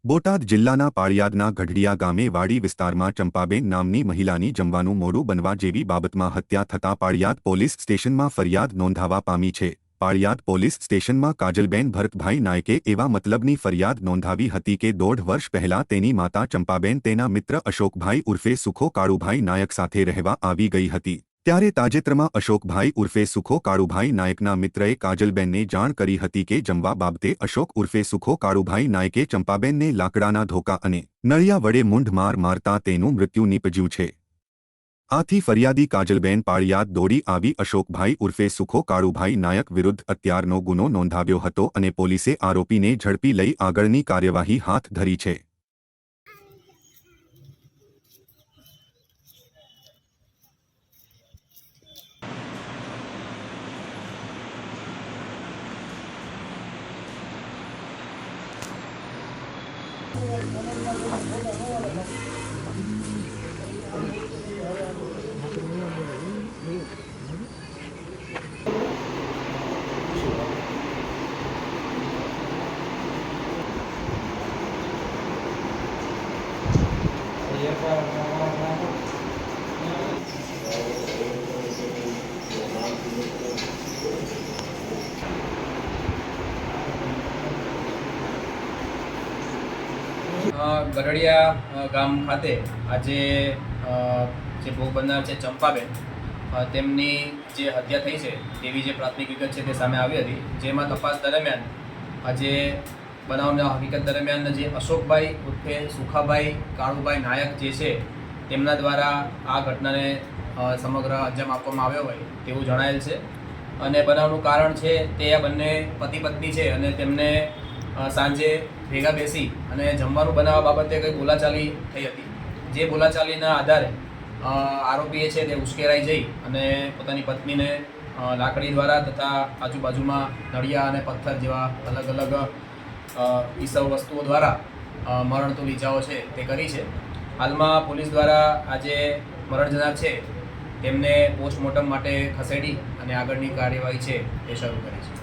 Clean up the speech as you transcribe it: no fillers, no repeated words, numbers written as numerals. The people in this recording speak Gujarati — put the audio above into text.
બોટાદ જિલ્લાના પાળિયાદના ગઢડિયા ગામે વાડી વિસ્તારમાં ચંપાબેન નામની મહિલાની જમવાનું મોડું બનવા જેવી બાબતમાં હત્યા થતાં પાળિયાદ પોલીસ સ્ટેશનમાં ફરિયાદ નોંધાવા પામી છે। પાળિયાદ પોલીસ સ્ટેશનમાં કાજલબેન ભરતભાઈ નાયકે એવા મતલબની ફરિયાદ નોંધાવી હતી કે 1.5 વર્ષ પહેલા તેની માતા ચંપાબેન તેના મિત્ર અશોકભાઈ ઉર્ફે સુખો કાળુભાઈ નાયક સાથે રહેવા આવી ગઈ હતી। ત્યારે તાજેતરમાં અશોકભાઈ ઉર્ફે સુખો કાળુભાઈ નાયકના મિત્રએ કાજલબેનને જાણ કરી હતી કે જમવા બાબતે અશોક ઉર્ફે સુખો કાળુભાઈ નાયકે ચંપાબેનને લાકડાના ધોકા અને નળિયા વડે મૂંઢ માર મારતા તેનું મૃત્યુ નીપજ્યું છે। આથી ફરિયાદી કાજલબેન પાળિયાદ દોડી આવી અશોકભાઈ ઉર્ફે સુખો કાળુભાઈ નાયક વિરુદ્ધ હત્યાનો ગુનો નોંધાવ્યો હતો અને પોલીસે આરોપીને ઝડપી લઈ આગળની કાર્યવાહી હાથ ધરી છે। ગઢડિયા ગામ ખાતે આજે જે ભોગ બનનાર છે ચંપાબેન, તેમની જે હત્યા થઈ છે તેવી જે પ્રાથમિક વિગત છે તે સામે આવી હતી, જેમાં તપાસ દરમિયાન આજે બનાવના હકીકત દરમિયાન જે અશોકભાઈ ઉર્ફે સુખાભાઈ કાળુભાઈ નાયક જે છે તેમના દ્વારા આ ઘટનાને સમગ્ર અંજામ આપવામાં આવ્યો હોય તેવું જણાયેલ છે। અને બનાવનું કારણ છે તે આ બંને પતિ પત્ની છે અને તેમને સાંજે ભેગા બેસી અને જમવાનું બનાવવા બાબતે કંઈ બોલાચાલી થઈ હતી। જે બોલાચાલીના આધારે આરોપીએ છે તે ઉશ્કેરાઈ જઈ અને પોતાની પત્નીને લાકડી દ્વારા તથા આજુબાજુમાં નળિયા અને પથ્થર જેવા અલગ અલગ ઈસવ વસ્તુઓ દ્વારા મરણતુલ ઈજાઓ છે તે કરી છે। હાલમાં પોલીસ દ્વારા આજે મરણ જનાર છે તેમને પોસ્ટમોર્ટમ માટે ખસેડી અને આગળની કાર્યવાહી છે તે શરૂ કરી છે।